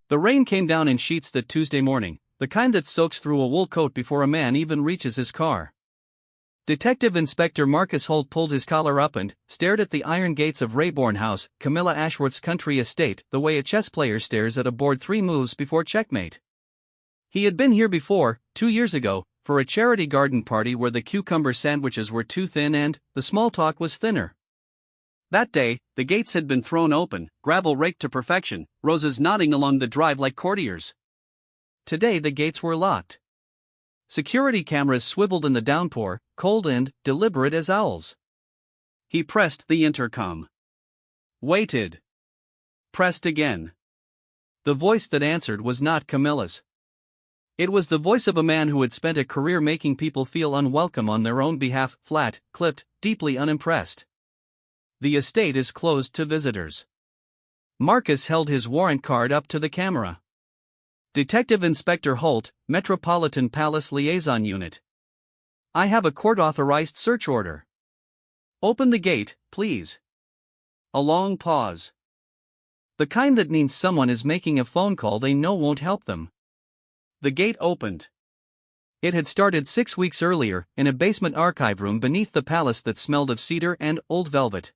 The rain came down in sheets that Tuesday morning, the kind that soaks through a wool coat before a man even reaches his car. Detective Inspector Marcus Holt pulled his collar up and stared at the iron gates of Rayborn House, Camilla Ashworth's country estate, the way a chess player stares at a board 3 moves before checkmate. He had been here before, 2 years ago, for a charity garden party where the cucumber sandwiches were too thin and the small talk was thinner. That day, the gates had been thrown open, gravel raked to perfection, roses nodding along the drive like courtiers. Today the gates were locked. Security cameras swiveled in the downpour, cold and deliberate as owls. He pressed the intercom. Waited. Pressed again. The voice that answered was not Camilla's. It was the voice of a man who had spent a career making people feel unwelcome on their own behalf, flat, clipped, deeply unimpressed. The estate is closed to visitors. Marcus held his warrant card up to the camera. Detective Inspector Holt, Metropolitan Palace Liaison Unit. I have a court-authorized search order. Open the gate, please. A long pause. The kind that means someone is making a phone call they know won't help them. The gate opened. It had started 6 weeks earlier, in a basement archive room beneath the palace that smelled of cedar and old velvet.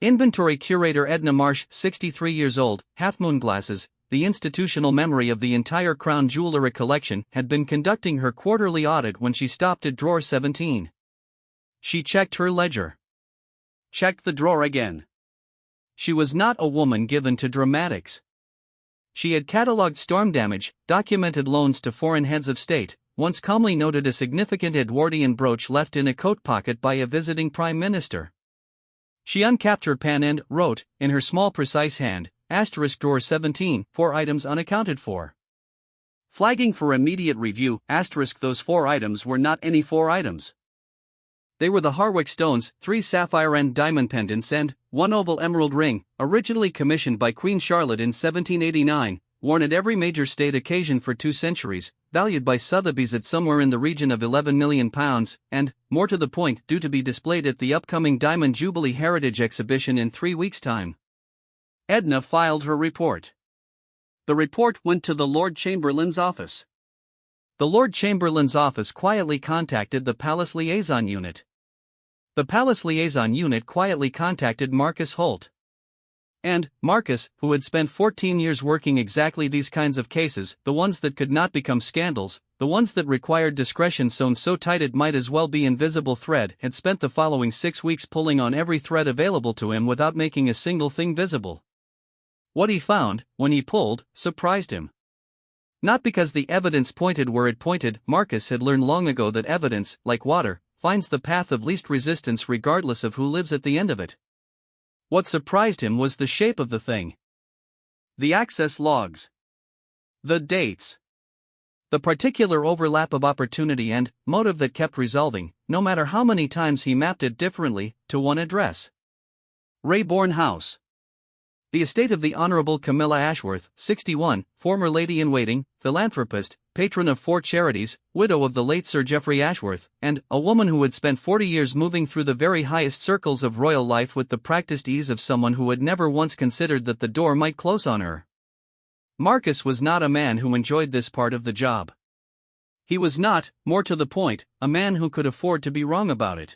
Inventory curator Edna Marsh, 63 years old, half-moon glasses, the institutional memory of the entire crown jewelry collection, had been conducting her quarterly audit when she stopped at drawer 17. She checked her ledger. Checked the drawer again. She was not a woman given to dramatics. She had catalogued storm damage, documented loans to foreign heads of state, once calmly noted a significant Edwardian brooch left in a coat pocket by a visiting prime minister. She uncapped her pen and wrote, in her small precise hand, * drawer 17, 4 items unaccounted for. Flagging for immediate review, * those 4 items were not any 4 items. They were the Harwick stones, 3 sapphire and diamond pendants and 1 oval emerald ring, originally commissioned by Queen Charlotte in 1789, worn at every major state occasion for 2 centuries, valued by Sotheby's at somewhere in the region of £11 million, and, more to the point, due to be displayed at the upcoming Diamond Jubilee Heritage Exhibition in 3 weeks' time. Edna filed her report. The report went to the Lord Chamberlain's office. The Lord Chamberlain's office quietly contacted the Palace Liaison Unit. The Palace Liaison Unit quietly contacted Marcus Holt. And Marcus, who had spent 14 years working exactly these kinds of cases, the ones that could not become scandals, the ones that required discretion sewn so tight it might as well be invisible thread, had spent the following 6 weeks pulling on every thread available to him without making a single thing visible. What he found, when he pulled, surprised him. Not because the evidence pointed where it pointed. Marcus had learned long ago that evidence, like water, finds the path of least resistance regardless of who lives at the end of it. What surprised him was the shape of the thing. The access logs. The dates. The particular overlap of opportunity and motive that kept resolving, no matter how many times he mapped it differently, to one address. Rayborn House. The estate of the Honorable Camilla Ashworth, 61, former lady-in-waiting, philanthropist, patron of 4 charities, widow of the late Sir Geoffrey Ashworth, and a woman who had spent 40 years moving through the very highest circles of royal life with the practiced ease of someone who had never once considered that the door might close on her. Marcus was not a man who enjoyed this part of the job. He was not, more to the point, a man who could afford to be wrong about it.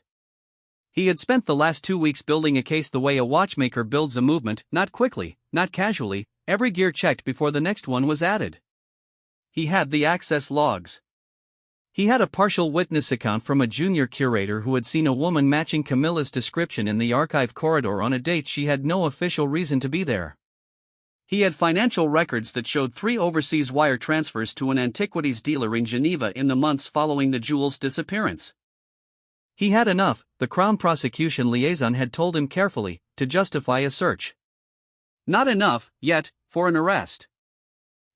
He had spent the last 2 weeks building a case the way a watchmaker builds a movement, not quickly, not casually, every gear checked before the next one was added. He had the access logs. He had a partial witness account from a junior curator who had seen a woman matching Camilla's description in the archive corridor on a date she had no official reason to be there. He had financial records that showed 3 overseas wire transfers to an antiquities dealer in Geneva in the months following the jewel's disappearance. He had enough, the Crown Prosecution Liaison had told him carefully, to justify a search. Not enough, yet, for an arrest.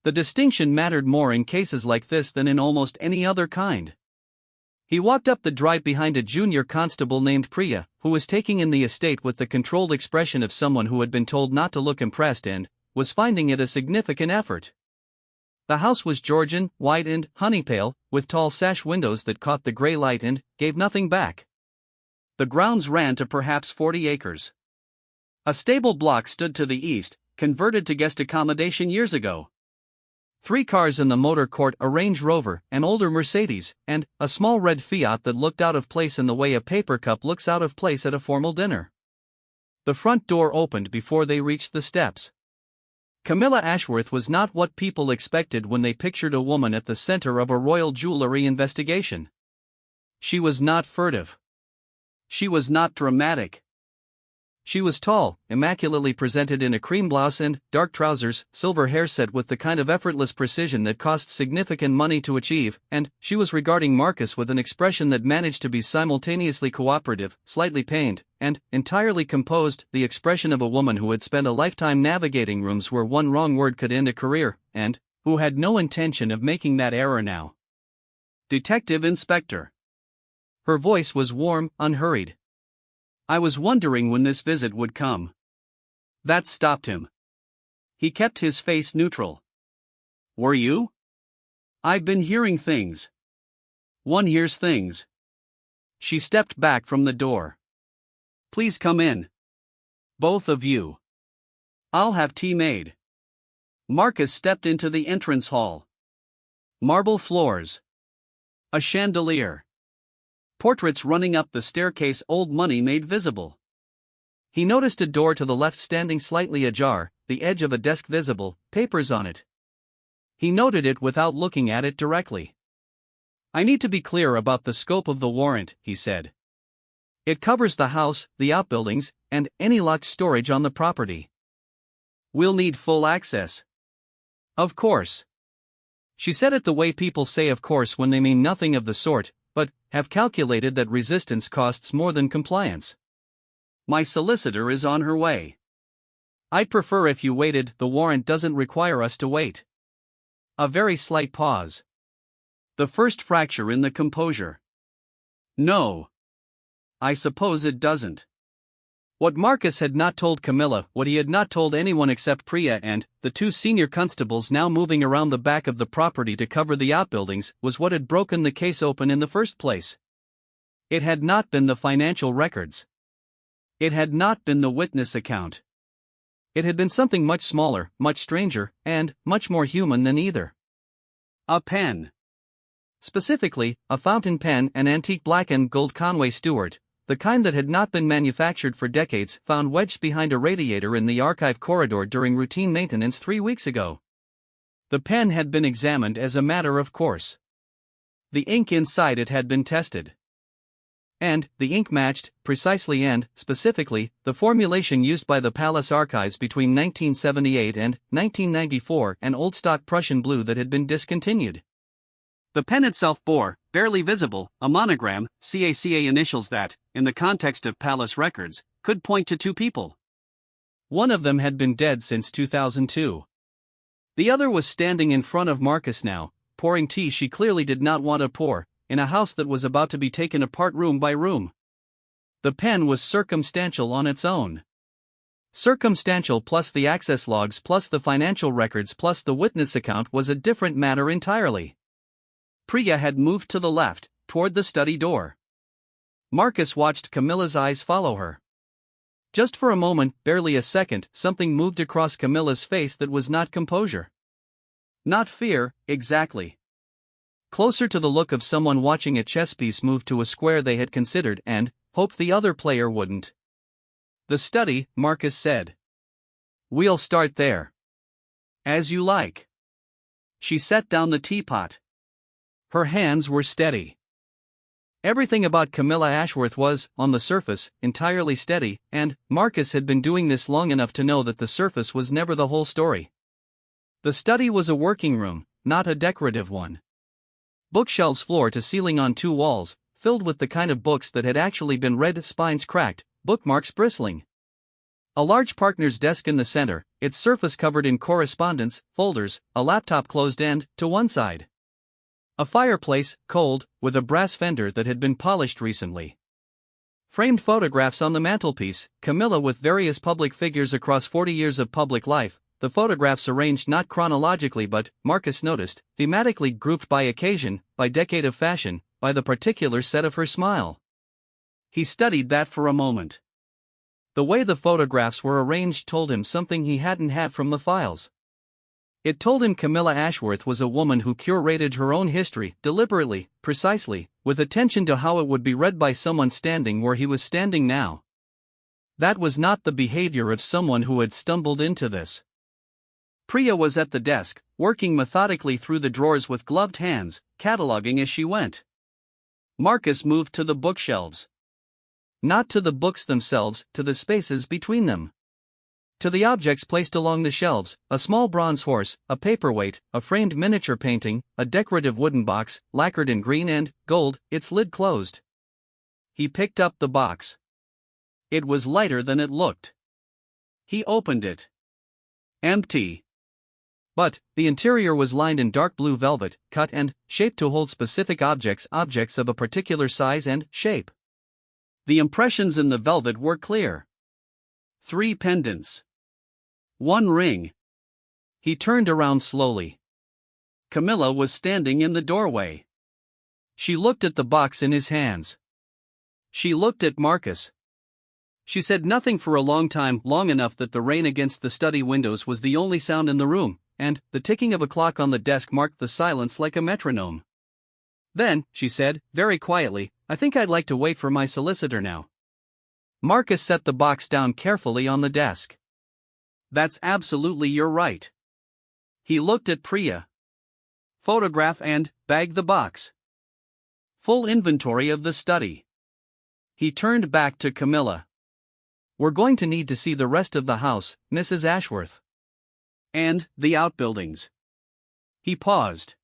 The distinction mattered more in cases like this than in almost any other kind. He walked up the drive behind a junior constable named Priya, who was taking in the estate with the controlled expression of someone who had been told not to look impressed and was finding it a significant effort. The house was Georgian, white and honey-pale, with tall sash windows that caught the gray light and gave nothing back. The grounds ran to perhaps 40 acres. A stable block stood to the east, converted to guest accommodation years ago. 3 cars in the motor court: a Range Rover, an older Mercedes, and a small red Fiat that looked out of place in the way a paper cup looks out of place at a formal dinner. The front door opened before they reached the steps. Camilla Ashworth was not what people expected when they pictured a woman at the center of a royal jewelry investigation. She was not furtive. She was not dramatic. She was tall, immaculately presented in a cream blouse and dark trousers, silver hair set with the kind of effortless precision that costs significant money to achieve, and she was regarding Marcus with an expression that managed to be simultaneously cooperative, slightly pained, and entirely composed, the expression of a woman who had spent a lifetime navigating rooms where one wrong word could end a career, and who had no intention of making that error now. Detective Inspector. Her voice was warm, unhurried. I was wondering when this visit would come. That stopped him. He kept his face neutral. Were you? I've been hearing things. One hears things. She stepped back from the door. Please come in. Both of you. I'll have tea made. Marcus stepped into the entrance hall. Marble floors. A chandelier. Portraits running up the staircase, old money made visible. He noticed a door to the left standing slightly ajar, the edge of a desk visible, papers on it. He noted it without looking at it directly. I need to be clear about the scope of the warrant, he said. It covers the house, the outbuildings, and any locked storage on the property. We'll need full access. Of course. She said it the way people say of course when they mean nothing of the sort, but have calculated that resistance costs more than compliance. My solicitor is on her way. I'd prefer if you waited. The warrant doesn't require us to wait. A very slight pause. The first fracture in the composure. No. I suppose it doesn't. What Marcus had not told Camilla, what he had not told anyone except Priya and the 2 senior constables now moving around the back of the property to cover the outbuildings, was what had broken the case open in the first place. It had not been the financial records. It had not been the witness account. It had been something much smaller, much stranger, and much more human than either. A pen. Specifically, a fountain pen, an antique black and gold Conway Stewart, the kind that had not been manufactured for decades, found wedged behind a radiator in the archive corridor during routine maintenance 3 weeks ago. The pen had been examined as a matter of course. The ink inside it had been tested. And the ink matched, precisely and specifically, the formulation used by the Palace Archives between 1978 and 1994, an old stock Prussian blue that had been discontinued. The pen itself bore, barely visible, a monogram, CACA initials that, in the context of Palace records, could point to 2 people. One of them had been dead since 2002. The other was standing in front of Marcus now, pouring tea she clearly did not want to pour, in a house that was about to be taken apart room by room. The pen was circumstantial on its own. Circumstantial plus the access logs plus the financial records plus the witness account was a different matter entirely. Priya had moved to the left, toward the study door. Marcus watched Camilla's eyes follow her. Just for a moment, barely a second, something moved across Camilla's face that was not composure. Not fear, exactly. Closer to the look of someone watching a chess piece move to a square they had considered and hoped the other player wouldn't. The study, Marcus said. We'll start there. As you like. She set down the teapot. Her hands were steady. Everything about Camilla Ashworth was, on the surface, entirely steady, and Marcus had been doing this long enough to know that the surface was never the whole story. The study was a working room, not a decorative one. Bookshelves floor to ceiling on 2 walls, filled with the kind of books that had actually been read, spines cracked, bookmarks bristling. A large partner's desk in the center, its surface covered in correspondence, folders, a laptop closed end, to one side. A fireplace, cold, with a brass fender that had been polished recently. Framed photographs on the mantelpiece, Camilla with various public figures across 40 years of public life, the photographs arranged not chronologically but, Marcus noticed, thematically grouped by occasion, by decade of fashion, by the particular set of her smile. He studied that for a moment. The way the photographs were arranged told him something he hadn't had from the files. It told him Camilla Ashworth was a woman who curated her own history, deliberately, precisely, with attention to how it would be read by someone standing where he was standing now. That was not the behavior of someone who had stumbled into this. Priya was at the desk, working methodically through the drawers with gloved hands, cataloging as she went. Marcus moved to the bookshelves. Not to the books themselves, to the spaces between them. To the objects placed along the shelves, a small bronze horse, a paperweight, a framed miniature painting, a decorative wooden box, lacquered in green and gold, its lid closed. He picked up the box. It was lighter than it looked. He opened it. Empty. But the interior was lined in dark blue velvet, cut and shaped to hold specific objects of a particular size and shape. The impressions in the velvet were clear. 3 pendants. 1 ring. He turned around slowly. Camilla was standing in the doorway. She looked at the box in his hands. She looked at Marcus. She said nothing for a long time, long enough that the rain against the study windows was the only sound in the room, and the ticking of a clock on the desk marked the silence like a metronome. Then, she said, very quietly, "I think I'd like to wait for my solicitor now." Marcus set the box down carefully on the desk. "That's absolutely your right." He looked at Priya. "Photograph and bag the box. Full inventory of the study." He turned back to Camilla. "We're going to need to see the rest of the house, Mrs. Ashworth. And the outbuildings." He paused.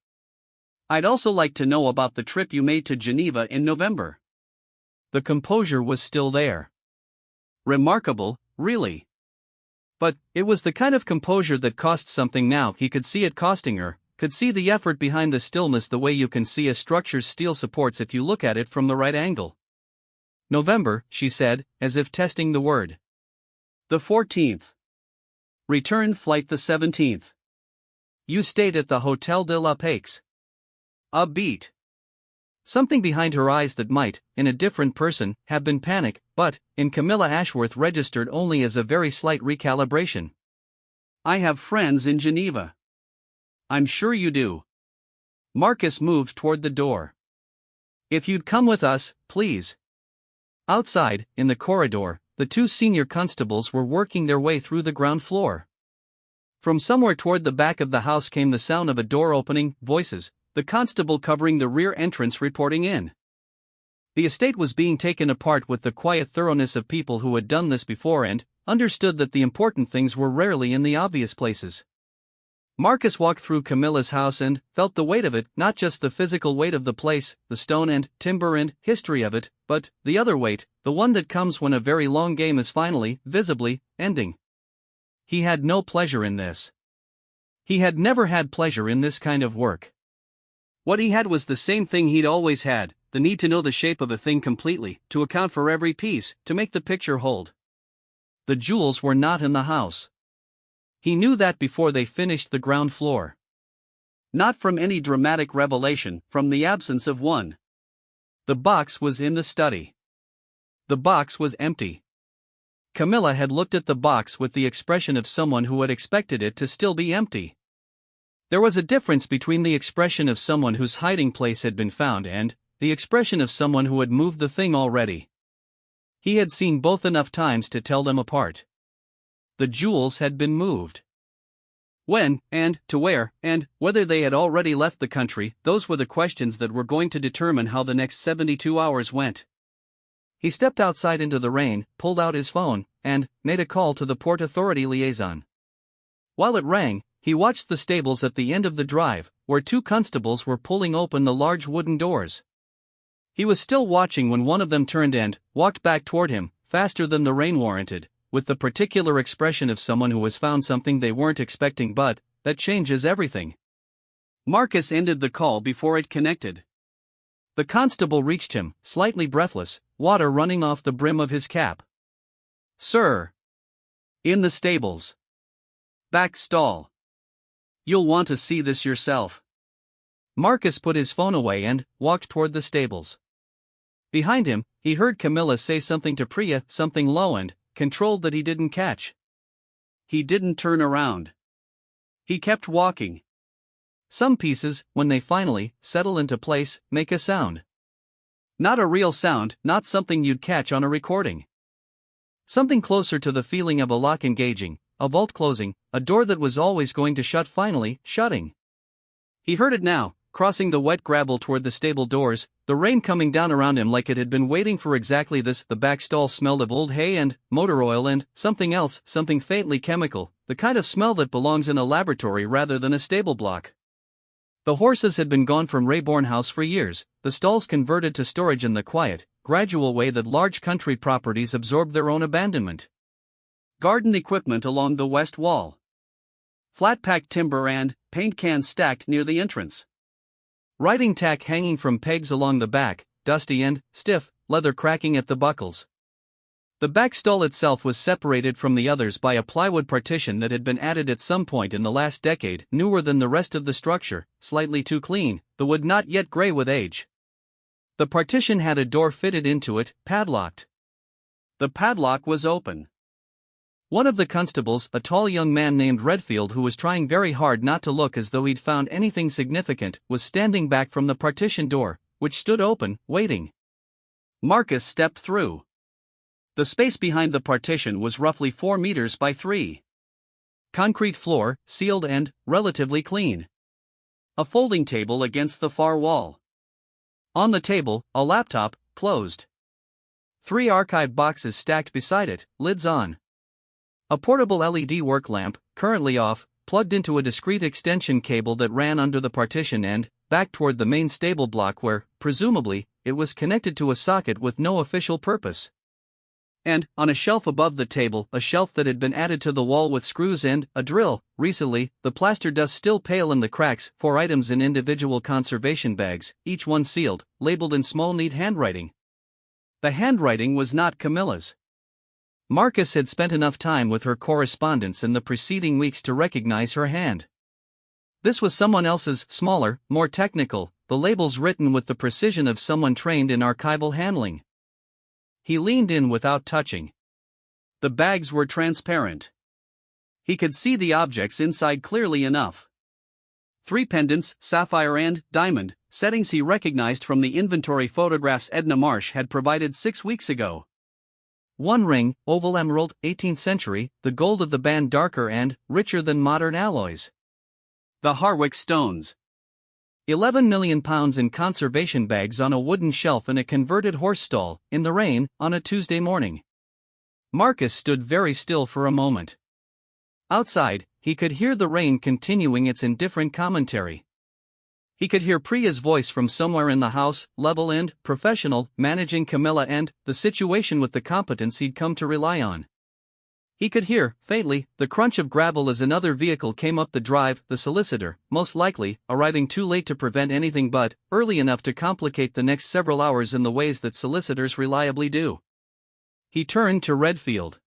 "I'd also like to know about the trip you made to Geneva in November." The composure was still there. Remarkable, really. But it was the kind of composure that cost something now. He could see it costing her, could see the effort behind the stillness the way you can see a structure's steel supports if you look at it from the right angle. "November," she said, as if testing the word. "The 14th. Return flight the 17th. You stayed at the Hotel de la Paix." A beat. Something behind her eyes that might, in a different person, have been panic, but, in Camilla Ashworth registered only as a very slight recalibration. "I have friends in Geneva." "I'm sure you do." Marcus moved toward the door. "If you'd come with us, please." Outside, in the corridor, the 2 senior constables were working their way through the ground floor. From somewhere toward the back of the house came the sound of a door opening, voices, the constable covering the rear entrance reporting in. The estate was being taken apart with the quiet thoroughness of people who had done this before and understood that the important things were rarely in the obvious places. Marcus walked through Camilla's house and felt the weight of it, not just the physical weight of the place, the stone and timber and history of it, but the other weight, the one that comes when a very long game is finally, visibly, ending. He had no pleasure in this. He had never had pleasure in this kind of work. What he had was the same thing he'd always had, the need to know the shape of a thing completely, to account for every piece, to make the picture hold. The jewels were not in the house. He knew that before they finished the ground floor. Not from any dramatic revelation, from the absence of one. The box was in the study. The box was empty. Camilla had looked at the box with the expression of someone who had expected it to still be empty. There was a difference between the expression of someone whose hiding place had been found and the expression of someone who had moved the thing already. He had seen both enough times to tell them apart. The jewels had been moved. When, and to where, and whether they had already left the country, those were the questions that were going to determine how the next 72 hours went. He stepped outside into the rain, pulled out his phone, and made a call to the Port Authority liaison. While it rang, he watched the stables at the end of the drive, where 2 constables were pulling open the large wooden doors. He was still watching when one of them turned and walked back toward him, faster than the rain warranted, with the particular expression of someone who has found something they weren't expecting but that changes everything. Marcus ended the call before it connected. The constable reached him, slightly breathless, water running off the brim of his cap. "Sir." "In the stables. Back stall. You'll want to see this yourself." Marcus put his phone away and walked toward the stables. Behind him, he heard Camilla say something to Priya, something low and controlled that he didn't catch. He didn't turn around. He kept walking. Some pieces, when they finally settle into place, make a sound. Not a real sound, not something you'd catch on a recording. Something closer to the feeling of a lock engaging, a vault closing, a door that was always going to shut finally shutting. He heard it now, crossing the wet gravel toward the stable doors, the rain coming down around him like it had been waiting for exactly this. The back stall smelled of old hay and motor oil and something else, something faintly chemical, the kind of smell that belongs in a laboratory rather than a stable block. The horses had been gone from Rayborn House for years, the stalls converted to storage in the quiet, gradual way that large country properties absorb their own abandonment. Garden equipment along the west wall. Flat-packed timber and paint cans stacked near the entrance. Riding tack hanging from pegs along the back, dusty and stiff, leather cracking at the buckles. The back stall itself was separated from the others by a plywood partition that had been added at some point in the last decade, newer than the rest of the structure, slightly too clean, the wood not yet gray with age. The partition had a door fitted into it, padlocked. The padlock was open. One of the constables, a tall young man named Redfield who was trying very hard not to look as though he'd found anything significant, was standing back from the partition door, which stood open, waiting. Marcus stepped through. The space behind the partition was roughly 4 meters by 3. Concrete floor, sealed and relatively clean. A folding table against the far wall. On the table, a laptop, closed. 3 archive boxes stacked beside it, lids on. A portable LED work lamp, currently off, plugged into a discrete extension cable that ran under the partition and back toward the main stable block where, presumably, it was connected to a socket with no official purpose. And, on a shelf above the table, a shelf that had been added to the wall with screws and a drill. Recently, the plaster dust still pale in the cracks, 4 items in individual conservation bags, each one sealed, labeled in small neat handwriting. The handwriting was not Camilla's. Marcus had spent enough time with her correspondence in the preceding weeks to recognize her hand. This was someone else's, smaller, more technical, the labels written with the precision of someone trained in archival handling. He leaned in without touching. The bags were transparent. He could see the objects inside clearly enough. 3 pendants, sapphire and diamond, settings he recognized from the inventory photographs Edna Marsh had provided 6 weeks ago. 1 ring, oval emerald, 18th century, the gold of the band darker and richer than modern alloys. The Harwick stones. 11 million pounds in conservation bags on a wooden shelf in a converted horse stall, in the rain, on a Tuesday morning. Marcus stood very still for a moment. Outside, he could hear the rain continuing its indifferent commentary. He could hear Priya's voice from somewhere in the house, level and professional, managing Camilla and the situation with the competence he'd come to rely on. He could hear, faintly, the crunch of gravel as another vehicle came up the drive, the solicitor, most likely, arriving too late to prevent anything but, early enough to complicate the next several hours in the ways that solicitors reliably do. He turned to Redfield.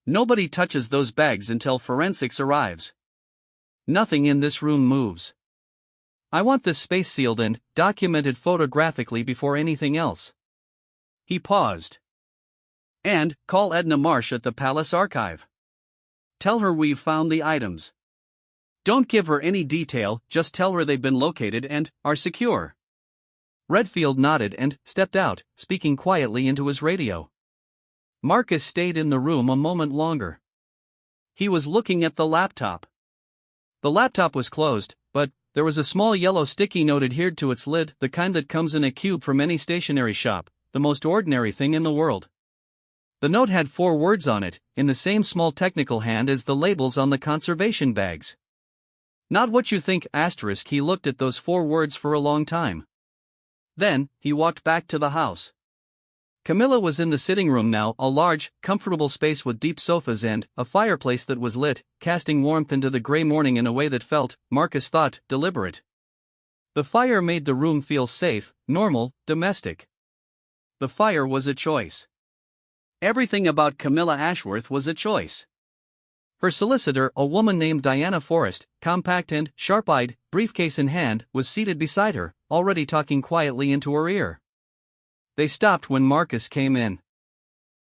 Nobody touches those bags until forensics arrives. Nothing in this room moves. I want this space sealed and documented photographically before anything else. He paused. And, call Edna Marsh at the Palace Archive. Tell her we've found the items. Don't give her any detail, just tell her they've been located and are secure. Redfield nodded and stepped out, speaking quietly into his radio. Marcus stayed in the room a moment longer. He was looking at the laptop. The laptop was closed, but there was a small yellow sticky note adhered to its lid, the kind that comes in a cube from any stationery shop, the most ordinary thing in the world. The note had 4 words on it, in the same small technical hand as the labels on the conservation bags. Not what you think, asterisk. He looked at those 4 words for a long time. Then, he walked back to the house. Camilla was in the sitting room now, a large, comfortable space with deep sofas and a fireplace that was lit, casting warmth into the gray morning in a way that felt, Marcus thought, deliberate. The fire made the room feel safe, normal, domestic. The fire was a choice. Everything about Camilla Ashworth was a choice. Her solicitor, a woman named Diana Forrest, compact and sharp-eyed, briefcase in hand, was seated beside her, already talking quietly into her ear. They stopped when Marcus came in.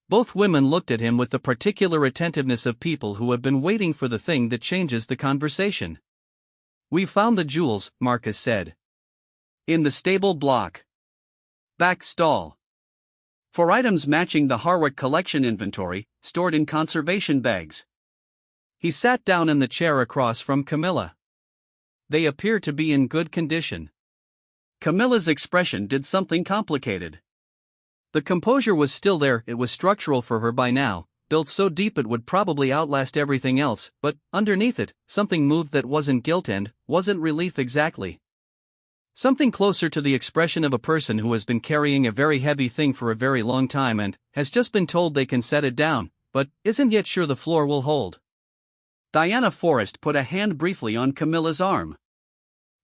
Both women looked at him with the particular attentiveness of people who have been waiting for the thing that changes the conversation. "We've found the jewels," Marcus said. "In the stable block. Back stall. For items matching the Harwick collection inventory, stored in conservation bags." He sat down in the chair across from Camilla. "They appear to be in good condition." Camilla's expression did something complicated. The composure was still there, it was structural for her by now, built so deep it would probably outlast everything else, but, underneath it, something moved that wasn't guilt and wasn't relief exactly. Something closer to the expression of a person who has been carrying a very heavy thing for a very long time and has just been told they can set it down, but isn't yet sure the floor will hold. Diana Forrest put a hand briefly on Camilla's arm.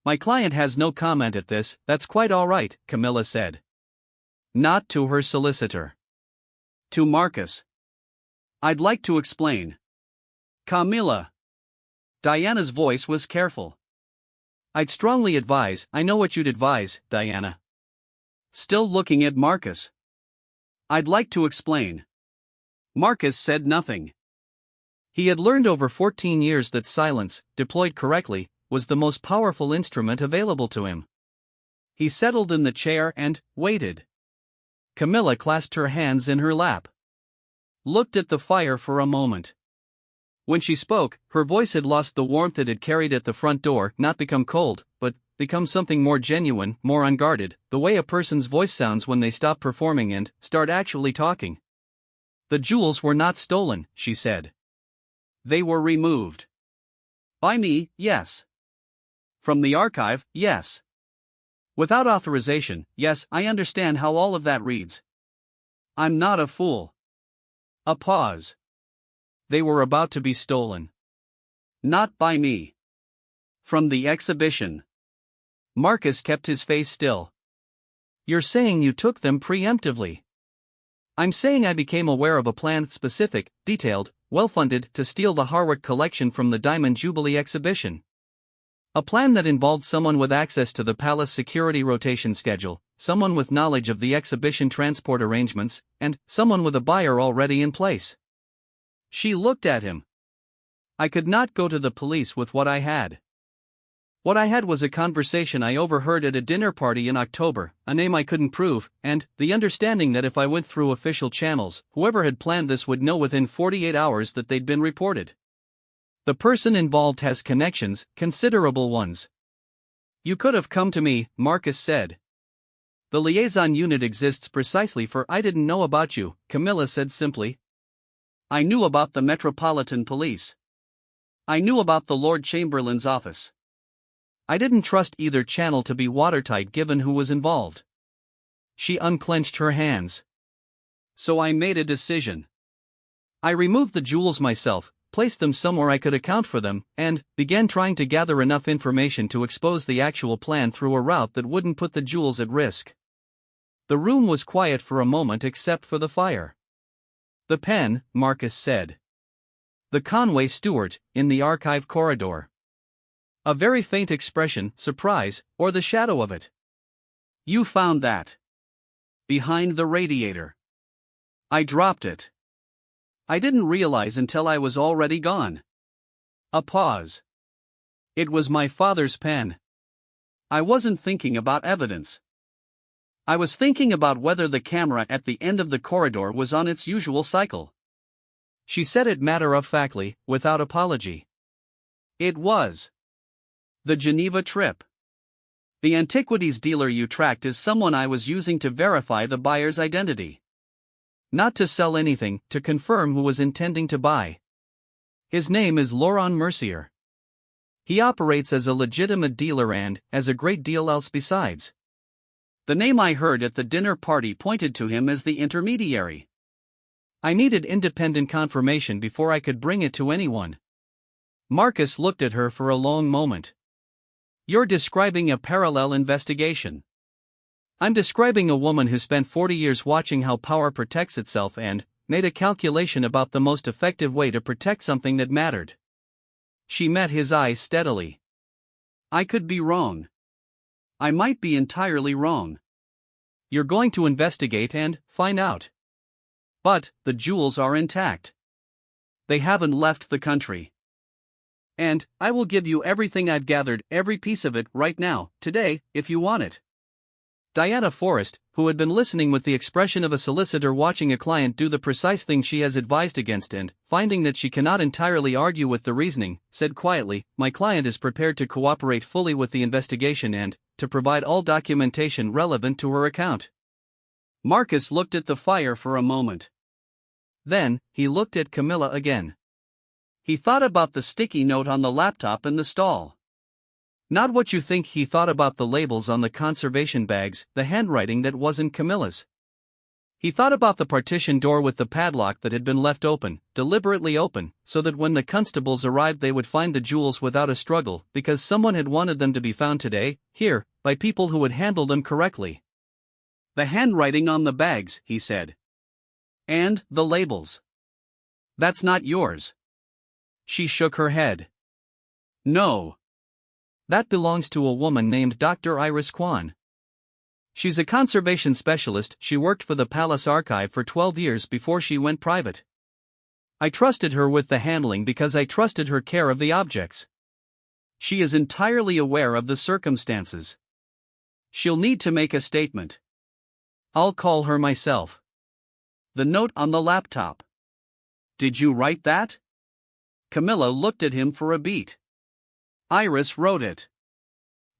"My client has no comment at this, that's quite all right," Camilla said. Not to her solicitor. To Marcus. "I'd like to explain." "Camilla." Diana's voice was careful. "I'd strongly advise." "I know what you'd advise, Diana." Still looking at Marcus. "I'd like to explain." Marcus said nothing. He had learned over 14 years that silence, deployed correctly, was the most powerful instrument available to him. He settled in the chair and waited. Camilla clasped her hands in her lap. Looked at the fire for a moment. When she spoke, her voice had lost the warmth it had carried at the front door, not become cold, but become something more genuine, more unguarded, the way a person's voice sounds when they stop performing and start actually talking. "The jewels were not stolen," she said. "They were removed." "By me, yes." "From the archive, yes." "Without authorization, yes, I understand how all of that reads." "I'm not a fool." A pause. "They were about to be stolen." "Not by me." "From the exhibition." Marcus kept his face still. "You're saying you took them preemptively." "I'm saying I became aware of a plan specific, detailed, well-funded to steal the Harwick collection from the Diamond Jubilee exhibition. A plan that involved someone with access to the palace security rotation schedule, someone with knowledge of the exhibition transport arrangements, and someone with a buyer already in place." She looked at him. "I could not go to the police with what I had. What I had was a conversation I overheard at a dinner party in October, a name I couldn't prove, and the understanding that if I went through official channels, whoever had planned this would know within 48 hours that they'd been reported. The person involved has connections, considerable ones." "You could have come to me," Marcus said. "The liaison unit exists precisely for I didn't know about you," Camilla said simply. "I knew about the Metropolitan Police. I knew about the Lord Chamberlain's office. I didn't trust either channel to be watertight given who was involved." She unclenched her hands. "So I made a decision. I removed the jewels myself, placed them somewhere I could account for them, and began trying to gather enough information to expose the actual plan through a route that wouldn't put the jewels at risk." The room was quiet for a moment except for the fire. "The pen," Marcus said. "The Conway Stewart, in the archive corridor." A very faint expression, surprise, or the shadow of it. "You found that?" "Behind the radiator. I dropped it. I didn't realize until I was already gone." A pause. "It was my father's pen. I wasn't thinking about evidence. I was thinking about whether the camera at the end of the corridor was on its usual cycle." She said it matter-of-factly, without apology. "It was. The Geneva trip. The antiquities dealer you tracked is someone I was using to verify the buyer's identity. Not to sell anything, to confirm who was intending to buy. His name is Laurent Mercier. He operates as a legitimate dealer and, as a great deal else besides. The name I heard at the dinner party pointed to him as the intermediary. I needed independent confirmation before I could bring it to anyone." Marcus looked at her for a long moment. "You're describing a parallel investigation." "I'm describing a woman who spent 40 years watching how power protects itself and made a calculation about the most effective way to protect something that mattered." She met his eyes steadily. "I could be wrong. I might be entirely wrong." "You're going to investigate and find out." But the jewels are intact. They haven't left the country. And I will give you everything I've gathered, every piece of it, right now, today, if you want it. Diana Forrest, who had been listening with the expression of a solicitor watching a client do the precise thing she has advised against and, finding that she cannot entirely argue with the reasoning, said quietly, "My client is prepared to cooperate fully with the investigation and to provide all documentation relevant to her account." Marcus looked at the fire for a moment. Then, he looked at Camilla again. He thought about the sticky note on the laptop in the stall. Not what you think he thought about the labels on the conservation bags, the handwriting that wasn't Camilla's. He thought about the partition door with the padlock that had been left open, deliberately open, so that when the constables arrived they would find the jewels without a struggle, because someone had wanted them to be found today, here, by people who would handle them correctly. "The handwriting on the bags," he said. "And the labels. That's not yours." She shook her head. "No. That belongs to a woman named Dr. Iris Kwan. She's a conservation specialist. She worked for the Palace Archive for 12 years before she went private. I trusted her with the handling because I trusted her care of the objects. She is entirely aware of the circumstances. She'll need to make a statement. I'll call her myself." The note on the laptop. "Did you write that?" Camilla looked at him for a beat. "Iris wrote it,"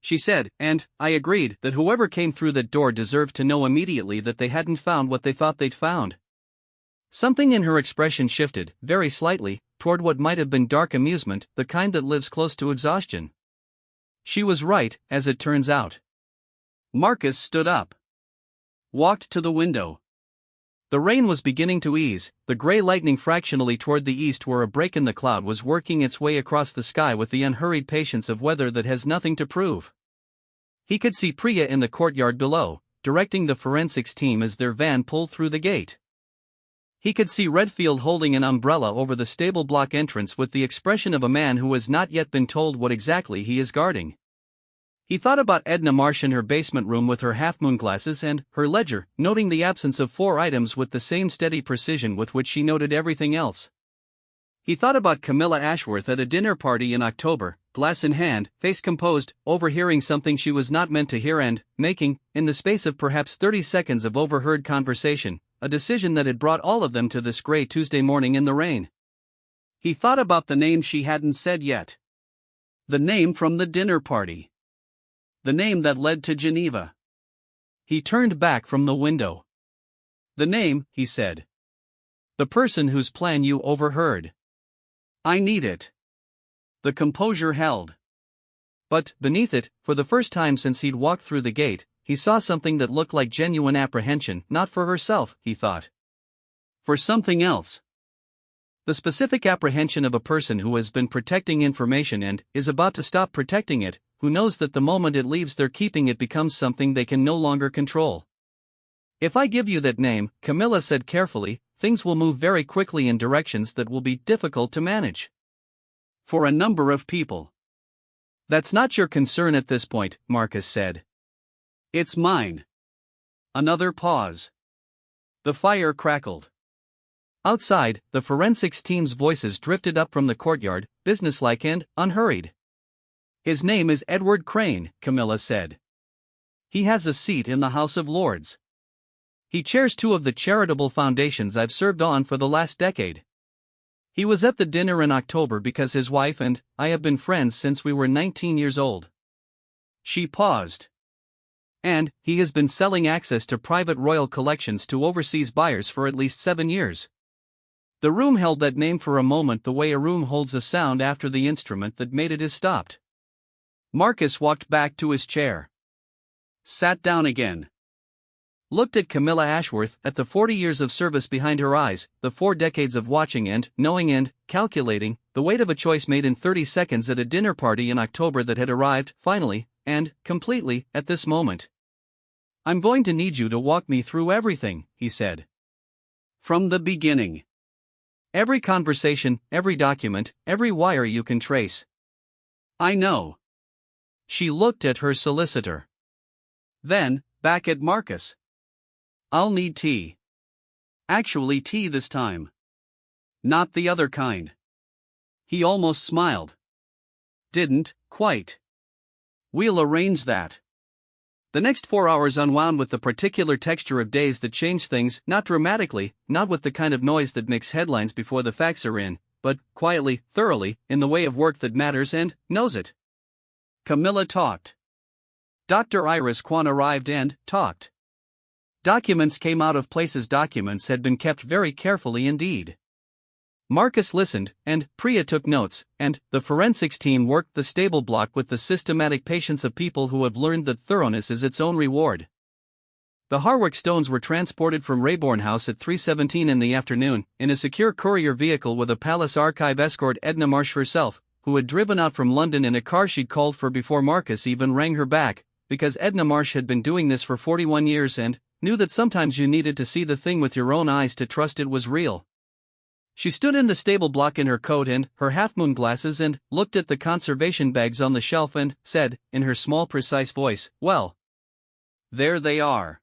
she said, "and I agreed that whoever came through that door deserved to know immediately that they hadn't found what they thought they'd found." Something in her expression shifted, very slightly, toward what might have been dark amusement, the kind that lives close to exhaustion. She was right, as it turns out. Marcus stood up. Walked to the window. The rain was beginning to ease, the gray lightning fractionally toward the east where a break in the cloud was working its way across the sky with the unhurried patience of weather that has nothing to prove. He could see Priya in the courtyard below, directing the forensics team as their van pulled through the gate. He could see Redfield holding an umbrella over the stable block entrance with the expression of a man who has not yet been told what exactly he is guarding. He thought about Edna Marsh in her basement room with her half-moon glasses and her ledger, noting the absence of 4 items with the same steady precision with which she noted everything else. He thought about Camilla Ashworth at a dinner party in October, glass in hand, face composed, overhearing something she was not meant to hear and making, in the space of perhaps 30 seconds of overheard conversation, a decision that had brought all of them to this gray Tuesday morning in the rain. He thought about the name she hadn't said yet. The name from the dinner party. The name that led to Geneva. He turned back from the window. "The name," he said. "The person whose plan you overheard. I need it." The composure held. But, beneath it, for the first time since he'd walked through the gate, he saw something that looked like genuine apprehension, not for herself, he thought. For something else. The specific apprehension of a person who has been protecting information and is about to stop protecting it, who knows that the moment it leaves their keeping it becomes something they can no longer control. "If I give you that name," Camilla said carefully, "things will move very quickly in directions that will be difficult to manage. For a number of people." "That's not your concern at this point," Marcus said. "It's mine." Another pause. The fire crackled. Outside, the forensics team's voices drifted up from the courtyard, businesslike and unhurried. "His name is Edward Crane," Camilla said. "He has a seat in the House of Lords. He chairs 2 of the charitable foundations I've served on for the last decade. He was at the dinner in October because his wife and I have been friends since we were 19 years old." She paused. "And he has been selling access to private royal collections to overseas buyers for at least 7 years. The room held that name for a moment the way a room holds a sound after the instrument that made it is stopped. Marcus walked back to his chair. Sat down again. Looked at Camilla Ashworth, at the 40 years of service behind her eyes, the 4 decades of watching and knowing and calculating, the weight of a choice made in 30 seconds at a dinner party in October that had arrived, finally, and completely, at this moment. "I'm going to need you to walk me through everything," he said. "From the beginning. Every conversation, every document, every wire you can trace." "I know." She looked at her solicitor. Then, back at Marcus. "I'll need tea." Actually tea this time. Not the other kind. He almost smiled. Didn't, quite. We'll arrange that. The next 4 hours unwound with the particular texture of days that change things, not dramatically, not with the kind of noise that makes headlines before the facts are in, but quietly, thoroughly, in the way of work that matters and knows it. Camilla talked. Dr. Iris Kwan arrived and talked. Documents came out of places. Documents had been kept very carefully indeed. Marcus listened, and Priya took notes, and the forensics team worked the stable block with the systematic patience of people who have learned that thoroughness is its own reward. The Harwick stones were transported from Rayborn House at 3:17 in the afternoon, in a secure courier vehicle with a Palace Archive escort. Edna Marsh herself, who had driven out from London in a car she'd called for before Marcus even rang her back, because Edna Marsh had been doing this for 41 years and knew that sometimes you needed to see the thing with your own eyes to trust it was real. She stood in the stable block in her coat and her half-moon glasses and looked at the conservation bags on the shelf and said, in her small precise voice, "Well, there they are."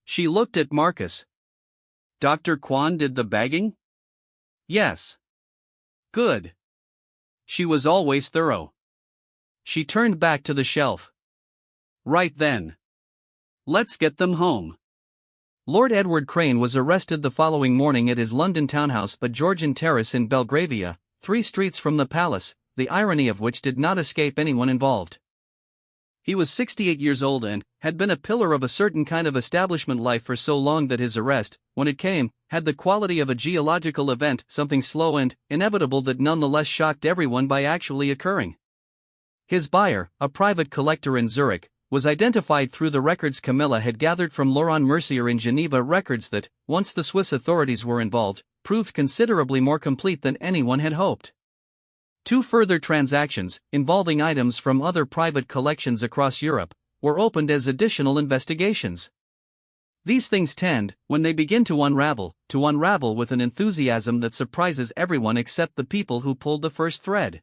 She looked at Marcus. "Dr. Kwan did the bagging?" "Yes." "Good." She was always thorough. She turned back to the shelf. "Right then. Let's get them home." Lord Edward Crane was arrested the following morning at his London townhouse at Georgian Terrace in Belgravia, 3 streets from the palace, the irony of which did not escape anyone involved. He was 68 years old and had been a pillar of a certain kind of establishment life for so long that his arrest, when it came, had the quality of a geological event, something slow and inevitable that nonetheless shocked everyone by actually occurring. His buyer, a private collector in Zurich, was identified through the records Camilla had gathered from Laurent Mercier in Geneva, records that, once the Swiss authorities were involved, proved considerably more complete than anyone had hoped. 2 further transactions, involving items from other private collections across Europe, were opened as additional investigations. These things tend, when they begin to unravel with an enthusiasm that surprises everyone except the people who pulled the first thread.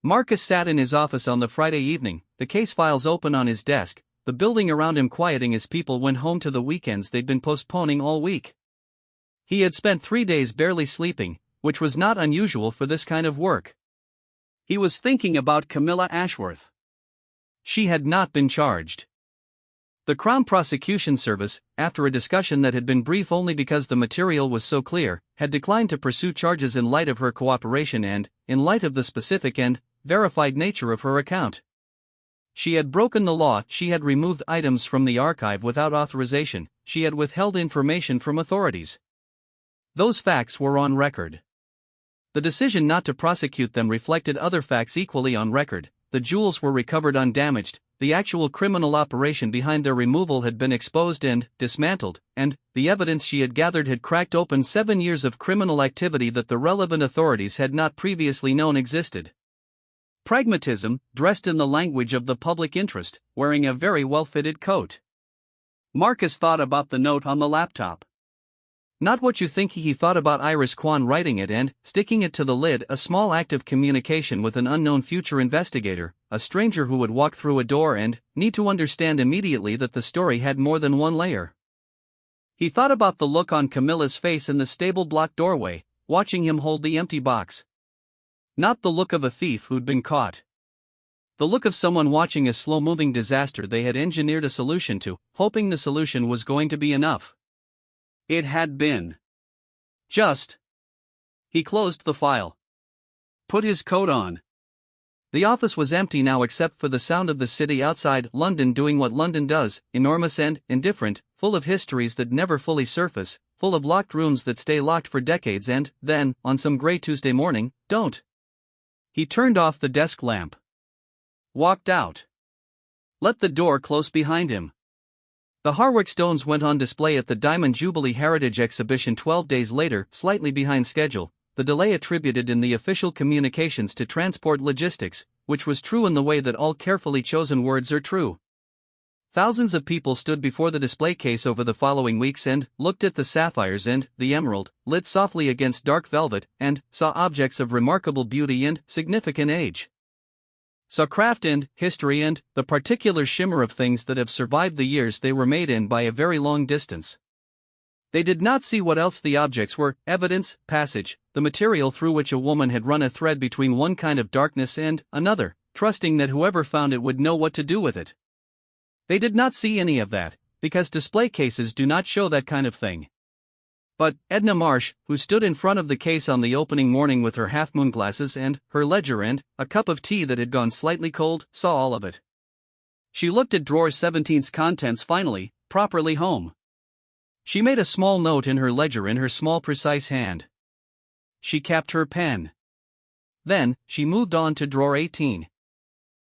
Marcus sat in his office on the Friday evening, the case files open on his desk, the building around him quieting as people went home to the weekends they'd been postponing all week. He had spent 3 days barely sleeping, which was not unusual for this kind of work. He was thinking about Camilla Ashworth. She had not been charged. The Crown Prosecution Service, after a discussion that had been brief only because the material was so clear, had declined to pursue charges in light of her cooperation and, in light of the specific and verified nature of her account. She had broken the law, she had removed items from the archive without authorization, she had withheld information from authorities. Those facts were on record. The decision not to prosecute them reflected other facts equally on record. The jewels were recovered undamaged, the actual criminal operation behind their removal had been exposed and dismantled, and the evidence she had gathered had cracked open 7 years of criminal activity that the relevant authorities had not previously known existed. Pragmatism, dressed in the language of the public interest, wearing a very well-fitted coat. Marcus thought about the note on the laptop. Not what you think. He thought about Iris Kwan writing it and sticking it to the lid, a small act of communication with an unknown future investigator, a stranger who would walk through a door and need to understand immediately that the story had more than one layer. He thought about the look on Camilla's face in the stable block doorway, watching him hold the empty box. Not the look of a thief who'd been caught. The look of someone watching a slow-moving disaster they had engineered a solution to, hoping the solution was going to be enough. It had been. Just. He closed the file. Put his coat on. The office was empty now except for the sound of the city outside, London doing what London does, enormous and indifferent, full of histories that never fully surface, full of locked rooms that stay locked for decades and, then, on some grey Tuesday morning, don't. He turned off the desk lamp. Walked out. Let the door close behind him. The Harwick stones went on display at the Diamond Jubilee Heritage Exhibition 12 days later, slightly behind schedule, the delay attributed in the official communications to transport logistics, which was true in the way that all carefully chosen words are true. Thousands of people stood before the display case over the following weeks and looked at the sapphires and the emerald, lit softly against dark velvet, and saw objects of remarkable beauty and significant age. Saw craft and history and the particular shimmer of things that have survived the years they were made in by a very long distance. They did not see what else the objects were: evidence, passage, the material through which a woman had run a thread between one kind of darkness and another, trusting that whoever found it would know what to do with it. They did not see any of that, because display cases do not show that kind of thing. But Edna Marsh, who stood in front of the case on the opening morning with her half-moon glasses and her ledger and a cup of tea that had gone slightly cold, saw all of it. She looked at drawer 17's contents finally, properly home. She made a small note in her ledger in her small precise hand. She capped her pen. Then, she moved on to drawer 18.